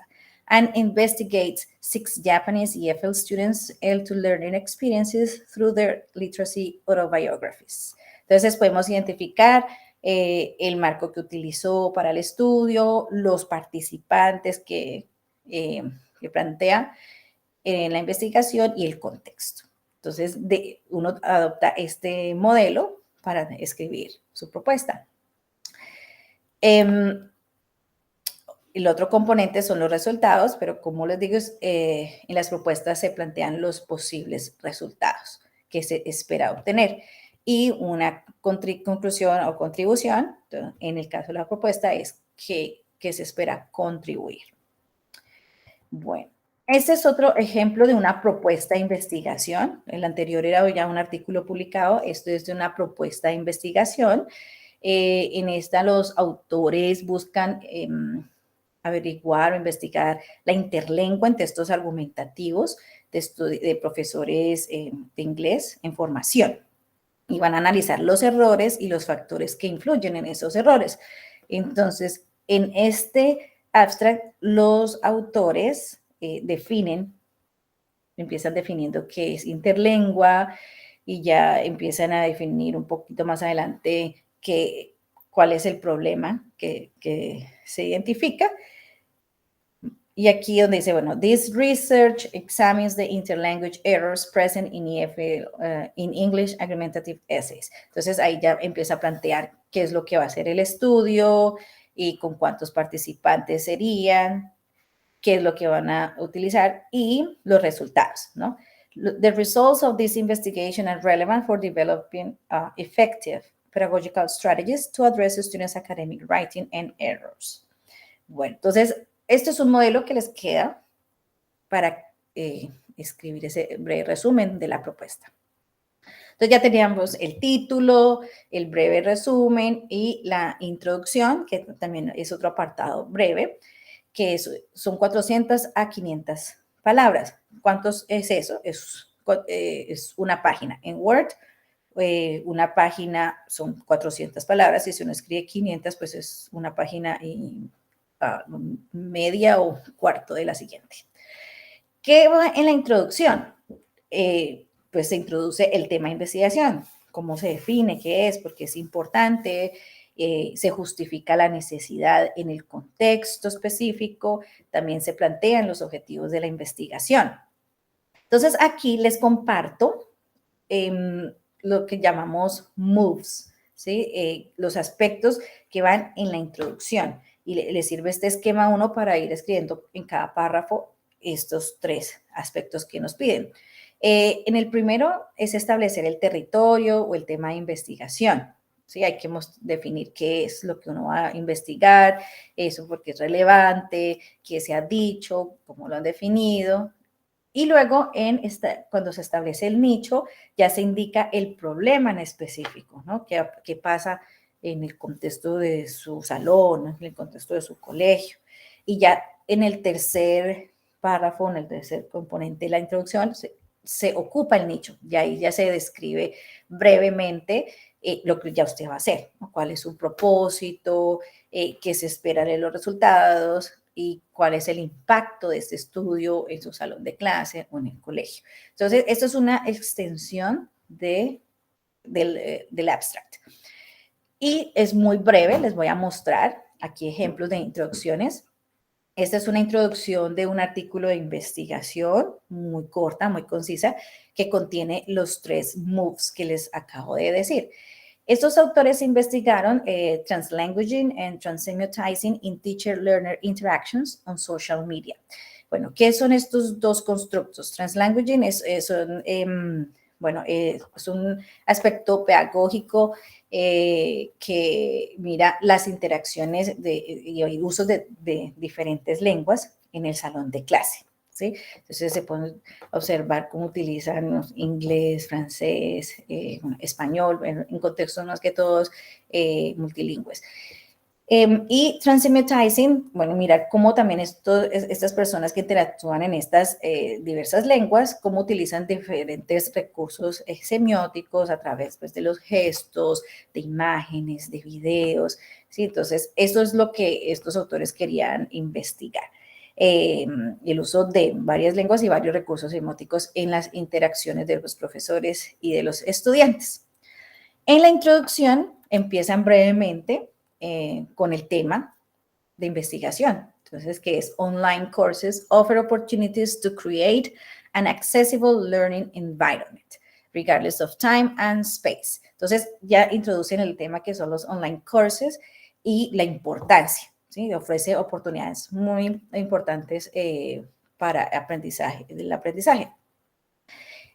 and investigates 6 Japanese EFL students' L2 learning experiences through their literacy autobiographies. Entonces podemos identificar el marco que utilizó para el estudio, los participantes que plantea en la investigación y el contexto. Entonces, uno adopta este modelo para escribir su propuesta. El otro componente son los resultados, pero como les digo, en las propuestas se plantean los posibles resultados que se espera obtener. Y una conclusión o contribución, en el caso de la propuesta, es que se espera contribuir. Bueno, este es otro ejemplo de una propuesta de investigación. El anterior era ya un artículo publicado. Esto es de una propuesta de investigación. En esta los autores buscan averiguar o investigar la interlengua en textos argumentativos de profesores de inglés en formación. Y van a analizar los errores y los factores que influyen en esos errores. Entonces, en este abstract, los autores empiezan definiendo qué es interlengua y ya empiezan a definir un poquito más adelante cuál es el problema que se identifica. Y aquí donde dice, bueno, this research examines the interlanguage errors present in EFL, in English argumentative essays. Entonces ahí ya empieza a plantear qué es lo que va a hacer el estudio y con cuántos participantes serían, qué es lo que van a utilizar y los resultados, ¿no? The results of this investigation are relevant for developing effective pedagogical strategies to address students' academic writing and errors. Bueno, entonces, este es un modelo que les queda para escribir ese breve resumen de la propuesta. Entonces ya teníamos el título, el breve resumen y la introducción, que también es otro apartado breve, que son 400 a 500 palabras. ¿Cuántos es eso? Es una página. En Word, una página son 400 palabras y si uno escribe 500, pues es una página y media o cuarto de la siguiente. ¿Qué va en la introducción? Pues se introduce el tema de investigación, cómo se define, qué es, porque es importante, se justifica la necesidad en el contexto específico, también se plantean los objetivos de la investigación. Entonces, aquí les comparto lo que llamamos moves, ¿sí? Los aspectos que van en la introducción. Y le sirve este esquema 1 para ir escribiendo en cada párrafo estos 3 aspectos que nos piden. En el primero es establecer el territorio o el tema de investigación. ¿Sí? Hay que definir qué es lo que uno va a investigar, eso porque es relevante, qué se ha dicho, cómo lo han definido. Y luego, cuando se establece el nicho, ya se indica el problema en específico, ¿no? ¿Qué pasa en el contexto de su salón, en el contexto de su colegio? Y ya en el tercer párrafo, en el tercer componente de la introducción, se ocupa el nicho. Y ahí ya se describe brevemente lo que ya usted va a hacer, ¿no? Cuál es su propósito, qué se espera de los resultados y cuál es el impacto de este estudio en su salón de clase o en el colegio. Entonces, esto es una extensión del abstract. Y es muy breve, les voy a mostrar aquí ejemplos de introducciones. Esta es una introducción de un artículo de investigación muy corta, muy concisa, que contiene los 3 moves que les acabo de decir. Estos autores investigaron translanguaging and transsemiotising in teacher-learner interactions on social media. Bueno, ¿qué son estos 2 constructos? Translanguaging es un aspecto pedagógico que mira las interacciones y usos de diferentes lenguas en el salón de clase. ¿Sí? Entonces se puede observar cómo utilizan inglés, francés, español, en contextos más que todos multilingües. Y transsemiotising, bueno, mirar cómo también estas personas que interactúan en estas diversas lenguas, cómo utilizan diferentes recursos semióticos a través pues, de los gestos, de imágenes, de videos. ¿Sí? Entonces, eso es lo que estos autores querían investigar. El uso de varias lenguas y varios recursos semióticos en las interacciones de los profesores y de los estudiantes. En la introducción empiezan brevemente con el tema de investigación. Entonces, que es online courses offer opportunities to create an accessible learning environment, regardless of time and space. Entonces, ya introducen el tema que son los online courses y la importancia. ¿Sí? Ofrece oportunidades muy importantes para el aprendizaje.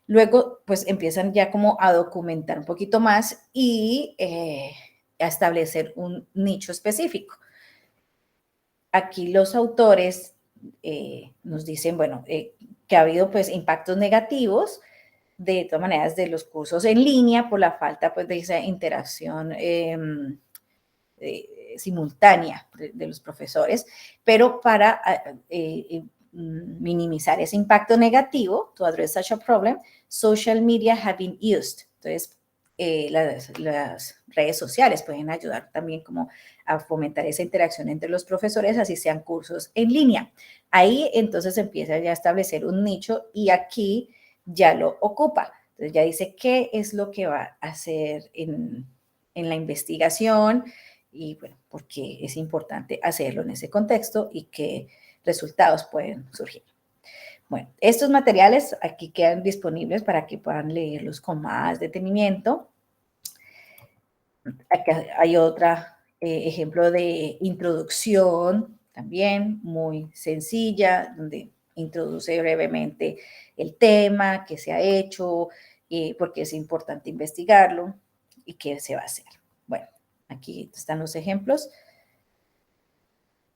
Luego, pues empiezan ya como a documentar un poquito más y a establecer un nicho específico. Aquí los autores nos dicen, bueno, que ha habido pues impactos negativos de todas maneras de los cursos en línea por la falta pues de esa interacción simultánea de los profesores, pero para minimizar ese impacto negativo, to address such a problem, social media have been used. Entonces, las redes sociales pueden ayudar también como a fomentar esa interacción entre los profesores, así sean cursos en línea. Ahí entonces empieza ya a establecer un nicho y aquí ya lo ocupa. Entonces ya dice qué es lo que va a hacer en la investigación y bueno, porque es importante hacerlo en ese contexto y qué resultados pueden surgir. Bueno, estos materiales aquí quedan disponibles para que puedan leerlos con más detenimiento. Acá hay otro ejemplo de introducción también muy sencilla, donde introduce brevemente el tema, qué se ha hecho, por qué es importante investigarlo y qué se va a hacer. Bueno, aquí están los ejemplos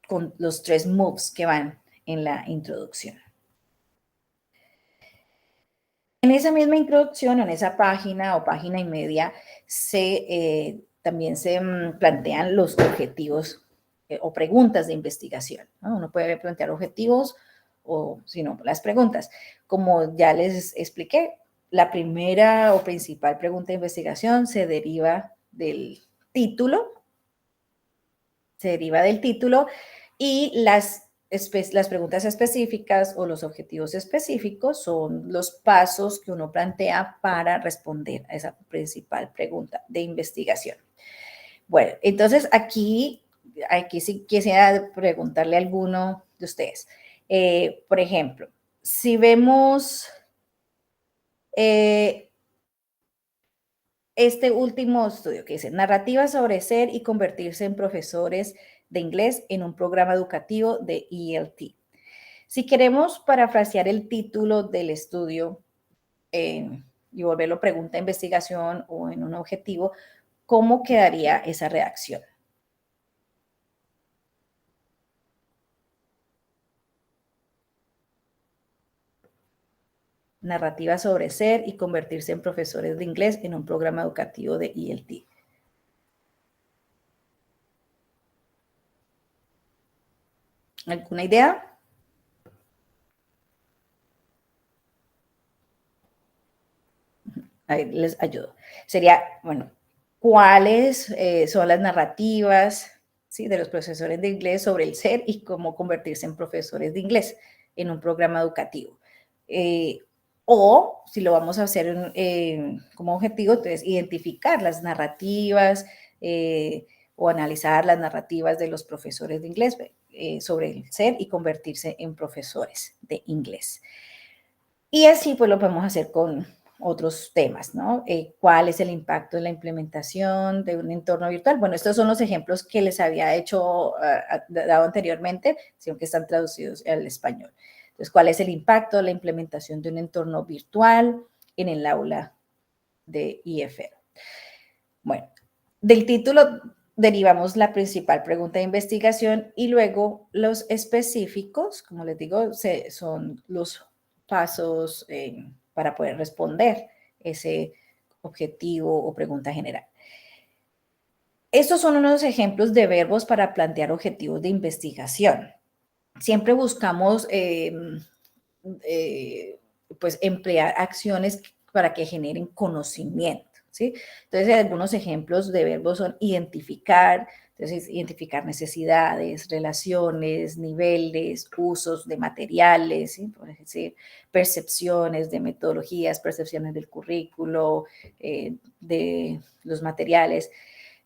con los 3 moves que van en la introducción. En esa misma introducción, en esa página o página y media, también se plantean los objetivos o preguntas de investigación, ¿no? Uno puede plantear objetivos o, si no, las preguntas. Como ya les expliqué, la primera o principal pregunta de investigación se deriva del título, y las preguntas específicas o los objetivos específicos son los pasos que uno plantea para responder a esa principal pregunta de investigación. Bueno, entonces aquí sí quisiera preguntarle a alguno de ustedes. Por ejemplo, si vemos este último estudio que dice narrativa sobre ser y convertirse en profesores de inglés en un programa educativo de ELT. Si queremos parafrasear el título del estudio y volverlo pregunta, investigación o en un objetivo, ¿cómo quedaría esa redacción? Narrativa sobre ser y convertirse en profesores de inglés en un programa educativo de ELT. ¿Alguna idea? Ahí les ayudo. Sería, bueno, ¿cuáles son las narrativas, ¿sí?, de los profesores de inglés sobre el ser y cómo convertirse en profesores de inglés en un programa educativo? O, si lo vamos a hacer como objetivo, entonces, identificar las narrativas o analizar las narrativas de los profesores de inglés sobre el ser y convertirse en profesores de inglés. Y así pues lo podemos hacer con otros temas, ¿no? ¿Cuál es el impacto de la implementación de un entorno virtual? Bueno, estos son los ejemplos que les había dado anteriormente, sino que están traducidos al español. Entonces, ¿cuál es el impacto de la implementación de un entorno virtual en el aula de IFR? Bueno, del título derivamos la principal pregunta de investigación y luego los específicos, como les digo, son los pasos para poder responder ese objetivo o pregunta general. Estos son unos ejemplos de verbos para plantear objetivos de investigación. Siempre buscamos pues emplear acciones para que generen conocimiento, ¿sí? Entonces, algunos ejemplos de verbos son identificar, entonces identificar necesidades, relaciones, niveles, usos de materiales, ¿sí? Por decir, percepciones de metodologías, percepciones del currículo, de los materiales.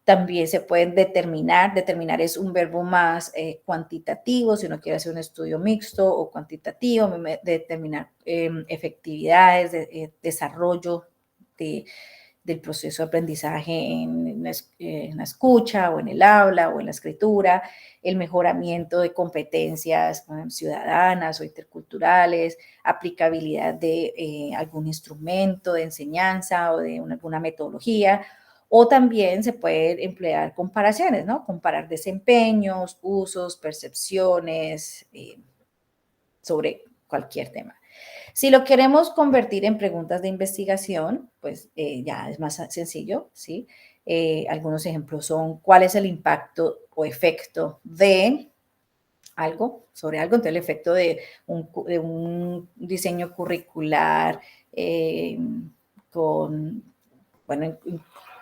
También se pueden determinar. Determinar es un verbo más cuantitativo, si uno quiere hacer un estudio mixto o cuantitativo, determinar efectividades, desarrollo del proceso de aprendizaje en la escucha o en el habla o en la escritura, el mejoramiento de competencias ciudadanas o interculturales, aplicabilidad de algún instrumento de enseñanza o de alguna metodología. O también se puede emplear comparaciones, ¿no? Comparar desempeños, usos, percepciones sobre cualquier tema. Si lo queremos convertir en preguntas de investigación, pues ya es más sencillo, ¿sí? Algunos ejemplos son cuál es el impacto o efecto de algo, sobre algo. Entonces, el efecto de un diseño curricular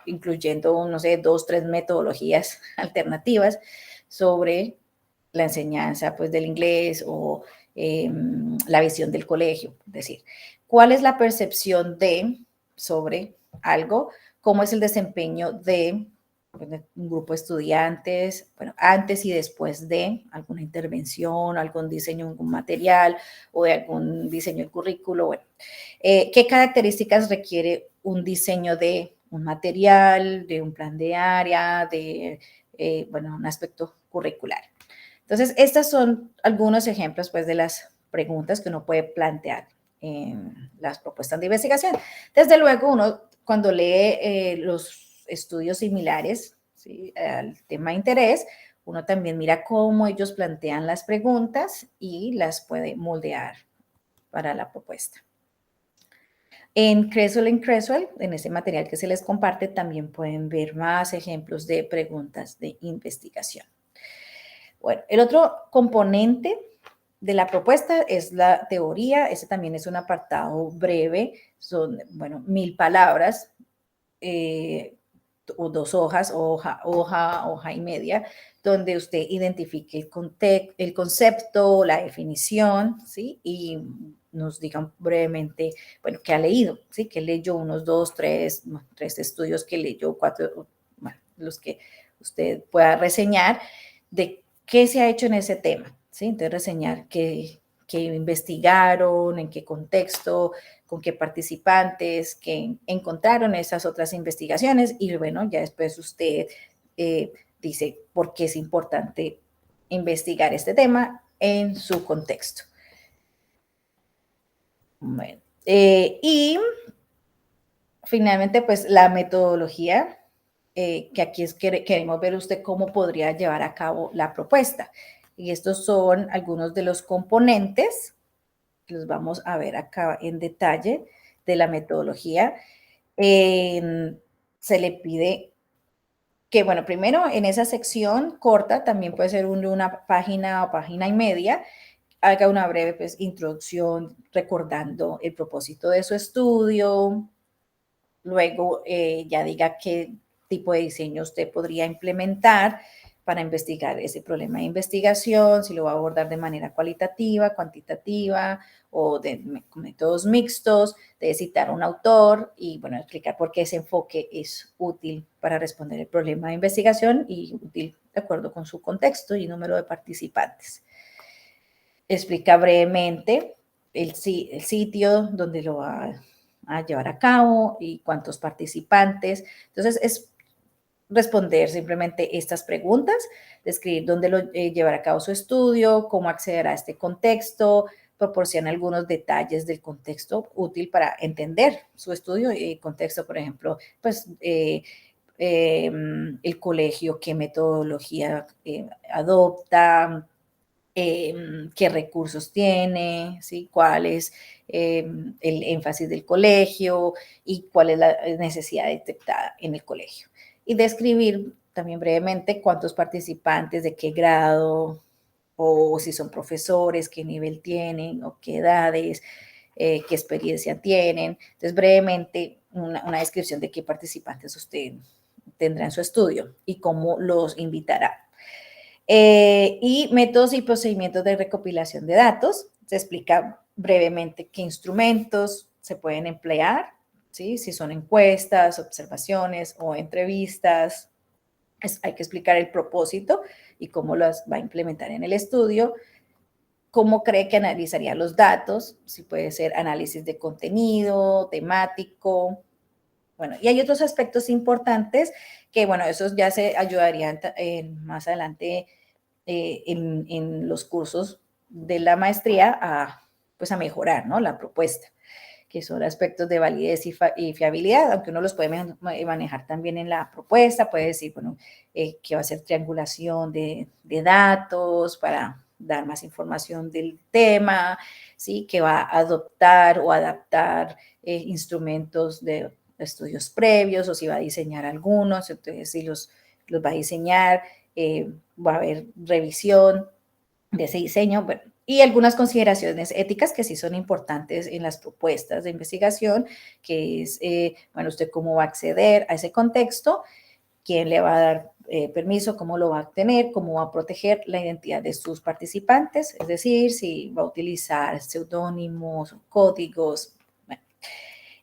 incluyendo, no sé, 2, 3 metodologías alternativas sobre la enseñanza pues, del inglés o la visión del colegio. Es decir, ¿cuál es la percepción sobre algo? ¿Cómo es el desempeño de un grupo de estudiantes, bueno, antes y después de alguna intervención, algún diseño de algún material o de algún diseño del currículo? Bueno, ¿qué características requiere un diseño de un material, de un plan de área, de, un aspecto curricular? Entonces, estos son algunos ejemplos, pues, de las preguntas que uno puede plantear en las propuestas de investigación. Desde luego, uno cuando lee los estudios similares, ¿sí?, al tema de interés, uno también mira cómo ellos plantean las preguntas y las puede moldear para la propuesta. En Creswell, en ese material que se les comparte, también pueden ver más ejemplos de preguntas de investigación. Bueno, el otro componente de la propuesta es la teoría. Ese también es un apartado breve, son, 1000 palabras o 2 hojas, hoja y media, donde usted identifique el concepto, la definición, ¿sí? Y nos digan brevemente, bueno, qué ha leído, ¿sí? Que leyó unos 2, 3 estudios que leyó, 4, los que usted pueda reseñar de qué se ha hecho en ese tema, ¿sí? Entonces, reseñar qué investigaron, en qué contexto, con qué participantes, que encontraron esas otras investigaciones y bueno, ya después usted dice por qué es importante investigar este tema en su contexto. Bueno, y finalmente, pues la metodología, que aquí queremos ver usted cómo podría llevar a cabo la propuesta. Y estos son algunos de los componentes que los vamos a ver acá en detalle de la metodología. Se le pide que, bueno, primero en esa sección corta, también puede ser una página o página y media, haga una breve pues, introducción recordando el propósito de su estudio, luego ya diga qué tipo de diseño usted podría implementar para investigar ese problema de investigación, si lo va a abordar de manera cualitativa, cuantitativa o de métodos mixtos, de citar a un autor y, bueno, explicar por qué ese enfoque es útil para responder el problema de investigación y útil de acuerdo con su contexto y número de participantes. Explica brevemente el sitio donde lo va a llevar a cabo y cuántos participantes. Entonces, es responder simplemente estas preguntas, describir dónde lo llevará a cabo su estudio, cómo acceder a este contexto, proporciona algunos detalles del contexto útil para entender su estudio y contexto, por ejemplo, pues el colegio, qué metodología adopta, qué recursos tiene, ¿sí? Cuál es el énfasis del colegio y cuál es la necesidad detectada en el colegio. Y describir también brevemente cuántos participantes, de qué grado, o si son profesores, qué nivel tienen, o qué edades, qué experiencia tienen. Entonces, brevemente, una descripción de qué participantes usted tendrá en su estudio y cómo los invitará. Y métodos y procedimientos de recopilación de datos. Se explica brevemente qué instrumentos se pueden emplear, ¿sí? Si son encuestas, observaciones o entrevistas. Hay que explicar el propósito y cómo las va a implementar en el estudio. Cómo cree que analizaría los datos, si puede ser análisis de contenido, temático. Bueno, y hay otros aspectos importantes que, bueno, esos ya se ayudarían más adelante en los cursos de la maestría pues a mejorar, ¿no? La propuesta, que son aspectos de validez y fiabilidad, aunque uno los puede manejar también en la propuesta, puede decir, bueno, que va a ser triangulación de datos para dar más información del tema, ¿sí? Que va a adoptar o adaptar instrumentos de estudios previos o si va a diseñar algunos, entonces si los va a diseñar, va a haber revisión de ese diseño, bueno, y algunas consideraciones éticas que sí son importantes en las propuestas de investigación, que es, bueno, usted cómo va a acceder a ese contexto, quién le va a dar permiso, cómo lo va a obtener, cómo va a proteger la identidad de sus participantes, es decir, si va a utilizar seudónimos, códigos. Bueno,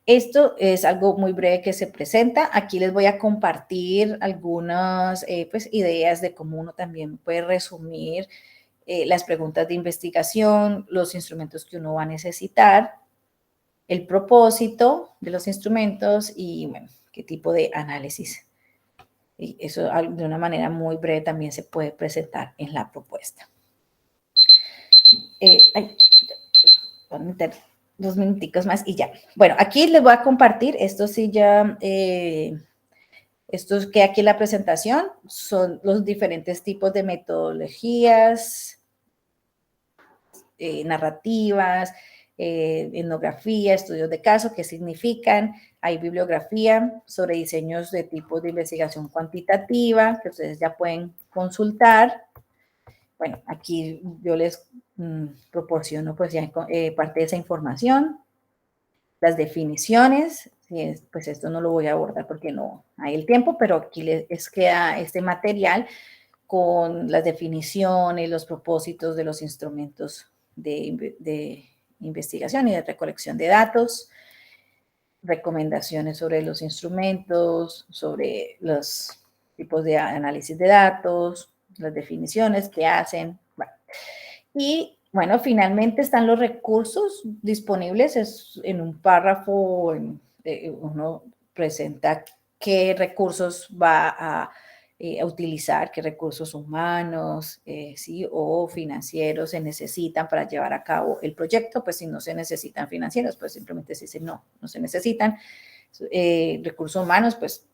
esto es algo muy breve que se presenta. Aquí les voy a compartir algunas pues, ideas de cómo uno también puede resumir las preguntas de investigación, los instrumentos que uno va a necesitar, el propósito de los instrumentos y, bueno, qué tipo de análisis. Y eso de una manera muy breve también se puede presentar en la propuesta. Voy a meter 2 minuticos más y ya. Bueno, aquí les voy a compartir, esto sí ya, estos que aquí en la presentación son los diferentes tipos de metodologías, narrativas, etnografía, estudios de caso, qué significan. Hay bibliografía sobre diseños de tipos de investigación cuantitativa que ustedes ya pueden consultar. Bueno, aquí yo les proporciono pues ya parte de esa información. Las definiciones, pues esto no lo voy a abordar porque no hay el tiempo, pero aquí les queda este material con las definiciones, los propósitos de los instrumentos de investigación y de recolección de datos, recomendaciones sobre los instrumentos, sobre los tipos de análisis de datos, las definiciones que hacen. Bueno. Y bueno, finalmente están los recursos disponibles. Es en un párrafo, uno presenta qué recursos va a utilizar, qué recursos humanos, ¿sí? O financieros se necesitan para llevar a cabo el proyecto. Pues si no se necesitan financieros, pues simplemente se dice no se necesitan. Recursos humanos, pues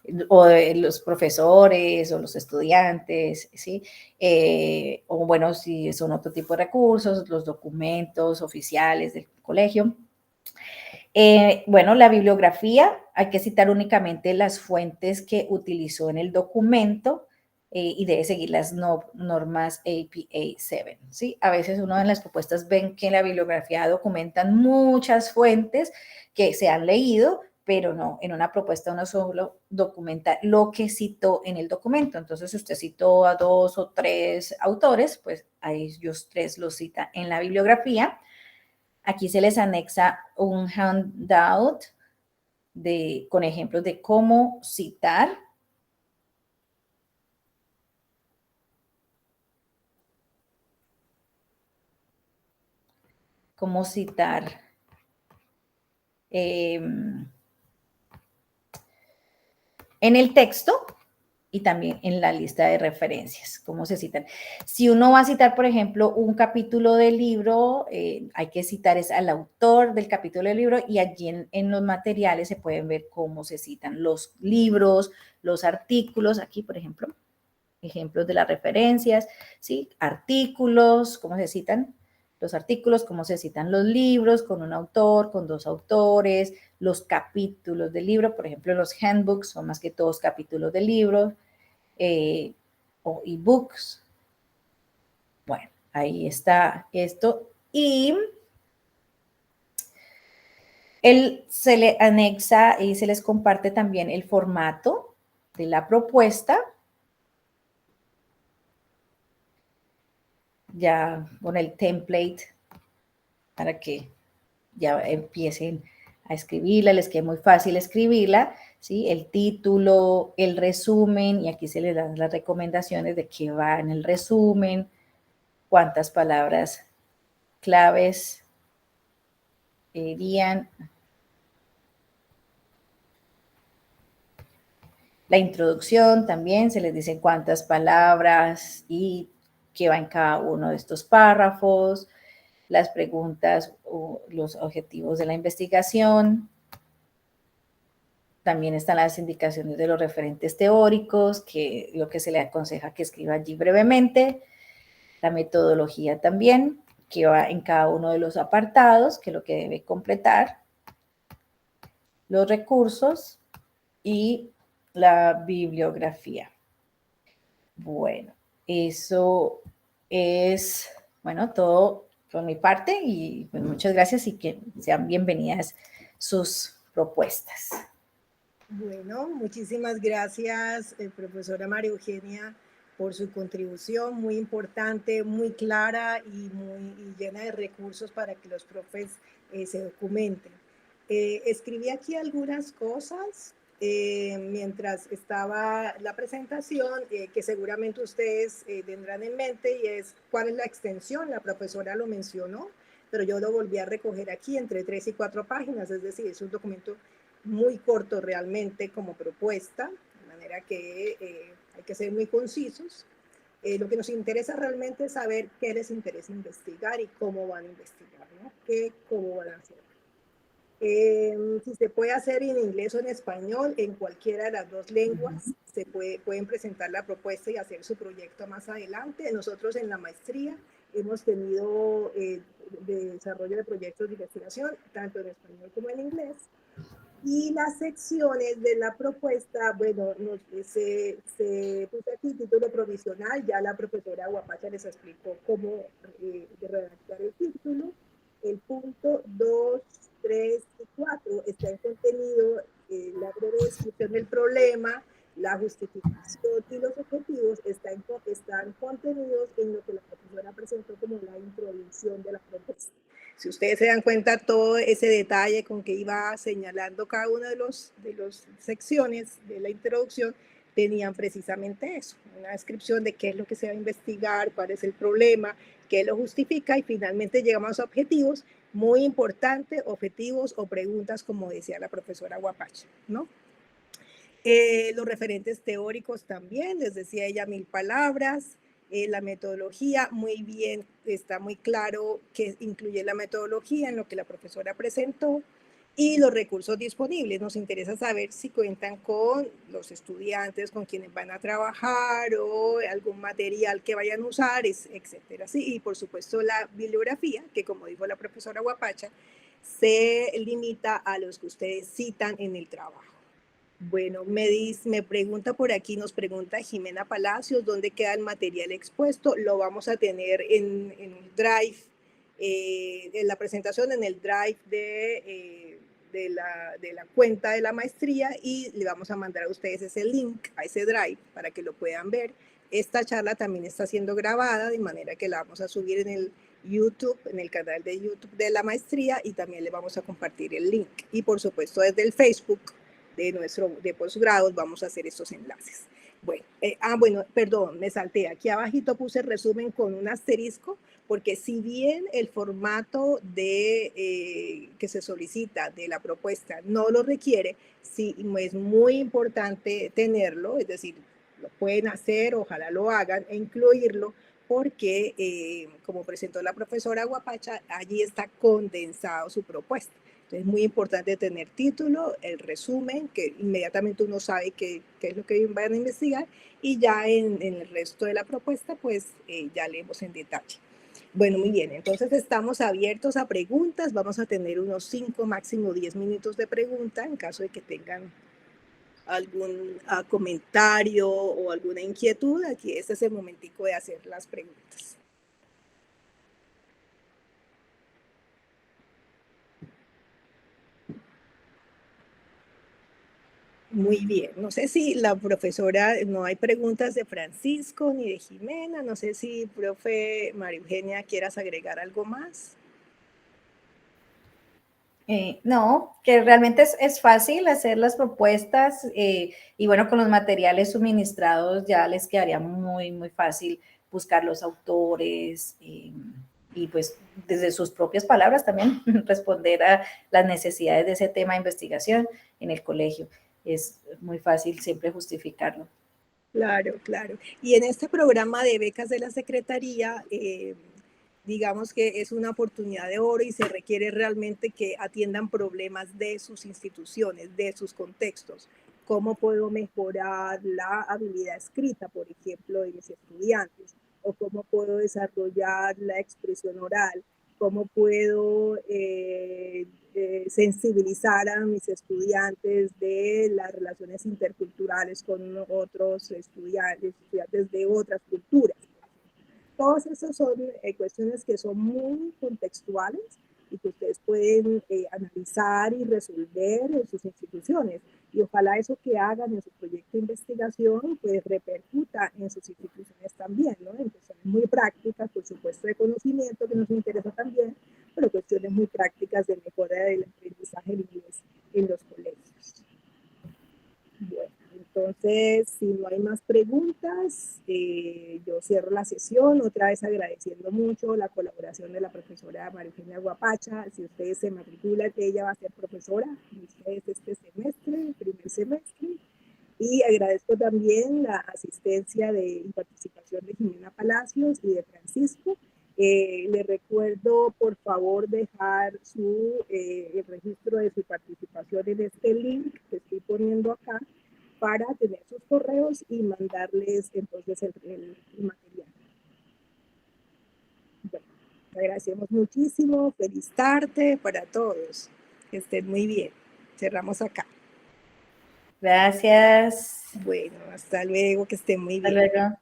los profesores o los estudiantes, ¿sí? O bueno, si son otro tipo de recursos, los documentos oficiales del colegio. Bueno, la bibliografía, hay que citar únicamente las fuentes que utilizó en el documento y debe seguir las normas APA 7, ¿sí? A veces uno en las propuestas ven que en la bibliografía documentan muchas fuentes que se han leído, pero no, en una propuesta uno solo documenta lo que citó en el documento. Entonces, si usted citó a 2 o 3 autores, pues a ellos 3 los cita en la bibliografía. Aquí se les anexa un handout con ejemplos de cómo citar. Cómo citar en el texto y también en la lista de referencias, cómo se citan. Si uno va a citar, por ejemplo, un capítulo del libro, hay que citar al autor del capítulo del libro y allí en los materiales se pueden ver cómo se citan los libros, los artículos. Aquí, por ejemplo, ejemplos de las referencias, ¿sí? Artículos, cómo se citan los artículos, cómo se citan los libros, con un autor, con 2 autores, los capítulos del libro, por ejemplo, los handbooks son más que todos capítulos del libro, o ebooks. Bueno, ahí está esto. Y se le anexa y se les comparte también el formato de la propuesta, ya con el template para que ya empiecen a escribirla, les quede muy fácil escribirla, ¿sí? El título, el resumen, y aquí se les dan las recomendaciones de qué va en el resumen, cuántas palabras claves irían. La introducción también se les dice cuántas palabras y qué va en cada uno de estos párrafos, las preguntas o los objetivos de la investigación. También están las indicaciones de los referentes teóricos, que lo que se le aconseja que escriba allí brevemente. La metodología también, que va en cada uno de los apartados, que es lo que debe completar. Los recursos y la bibliografía. Bueno, eso es, bueno, todo por mi parte y pues muchas gracias y que sean bienvenidas sus propuestas. Bueno, muchísimas gracias, profesora María Eugenia, por su contribución muy importante, muy clara y llena de recursos para que los profes se documenten. Escribí aquí algunas cosas mientras estaba la presentación que seguramente ustedes tendrán en mente y es cuál es la extensión, la profesora lo mencionó, pero yo lo volví a recoger aquí entre 3 y 4 páginas, es decir, es un documento muy corto realmente como propuesta, de manera que hay que ser muy concisos. Lo que nos interesa realmente es saber qué les interesa investigar y cómo van a investigar, ¿no? Cómo van a hacer. Si se puede hacer en inglés o en español, en cualquiera de las 2 lenguas, pueden presentar la propuesta y hacer su proyecto más adelante. Nosotros en la maestría hemos tenido de desarrollo de proyectos de investigación, tanto en español como en inglés. Y las secciones de la propuesta, bueno, se puso aquí título provisional, ya la profesora Huapacha les explicó cómo redactar el título. El punto 2, 3 y 4 está en contenido, la breve descripción del problema, la justificación y los objetivos están contenidos en lo que la profesora presentó como la introducción de la propuesta. Si ustedes se dan cuenta, todo ese detalle con que iba señalando cada una de las secciones de la introducción, tenían precisamente eso, una descripción de qué es lo que se va a investigar, cuál es el problema, qué lo justifica y finalmente llegamos a objetivos, muy importante, objetivos o preguntas, como decía la profesora Huapacha, ¿no? Los referentes teóricos también, les decía ella 1000 palabras, la metodología, muy bien, está muy claro que incluye la metodología en lo que la profesora presentó y los recursos disponibles. Nos interesa saber si cuentan con los estudiantes con quienes van a trabajar o algún material que vayan a usar, etcétera. Sí, y por supuesto la bibliografía, que como dijo la profesora Huapacha, se limita a los que ustedes citan en el trabajo. Bueno, me pregunta por aquí, nos pregunta Jimena Palacios, ¿dónde queda el material expuesto? Lo vamos a tener en el Drive, en la presentación en el Drive de la cuenta de la maestría y le vamos a mandar a ustedes ese link, a ese drive, para que lo puedan ver. Esta charla también está siendo grabada, de manera que la vamos a subir en el YouTube, en el canal de YouTube de la maestría, y también le vamos a compartir el link. Y por supuesto desde el Facebook de posgrados vamos a hacer estos enlaces. Bueno, bueno, perdón, me salté. Aquí abajito puse resumen con un asterisco, porque si bien el formato que se solicita de la propuesta no lo requiere, sí es muy importante tenerlo, es decir, lo pueden hacer, ojalá lo hagan, e incluirlo, porque como presentó la profesora Huapacha, allí está condensado su propuesta. Entonces es muy importante tener título, el resumen, que inmediatamente uno sabe qué es lo que van a investigar, y ya en el resto de la propuesta, pues ya leemos en detalle. Bueno, muy bien, entonces estamos abiertos a preguntas, vamos a tener unos 5, máximo 10 minutos de pregunta, en caso de que tengan algún comentario o alguna inquietud. Aquí este es el momentico de hacer las preguntas. Muy bien, no sé si la profesora, no hay preguntas de Francisco ni de Jimena, no sé si profe María Eugenia quieras agregar algo más. No, que realmente es fácil hacer las propuestas y bueno, con los materiales suministrados ya les quedaría muy, muy fácil buscar los autores y pues desde sus propias palabras también responder a las necesidades de ese tema de investigación en el colegio. Es muy fácil siempre justificarlo. Claro, claro. Y en este programa de becas de la Secretaría, digamos que es una oportunidad de oro y se requiere realmente que atiendan problemas de sus instituciones, de sus contextos. ¿Cómo puedo mejorar la habilidad escrita, por ejemplo, de mis estudiantes? ¿O cómo puedo desarrollar la expresión oral? ¿Cómo puedo sensibilizar a mis estudiantes de las relaciones interculturales con otros estudiantes de otras culturas? Todas esas son cuestiones que son muy contextuales y que ustedes pueden analizar y resolver en sus instituciones. Y ojalá eso que hagan en su proyecto de investigación pues repercuta en sus instituciones también, ¿no? En cuestiones muy prácticas, por supuesto, de conocimiento que nos interesa también, pero cuestiones muy prácticas de mejora del aprendizaje del inglés en los colegios. Bueno, entonces, si no hay más preguntas, yo cierro la sesión, otra vez agradeciendo mucho la colaboración de la profesora María Eugenia Huapacha. Si ustedes se matriculan, ella va a ser profesora de ustedes este semestre, el primer semestre. Y agradezco también la asistencia y participación de Jimena Palacios y de Francisco. Les recuerdo, por favor, dejar el registro de su participación en este link que estoy poniendo acá para tener sus correos y mandarles entonces el material. Bueno, agradecemos muchísimo. Feliz tarde para todos. Que estén muy bien. Cerramos acá. Gracias. Bueno, hasta luego, que estén muy Hasta bien. luego.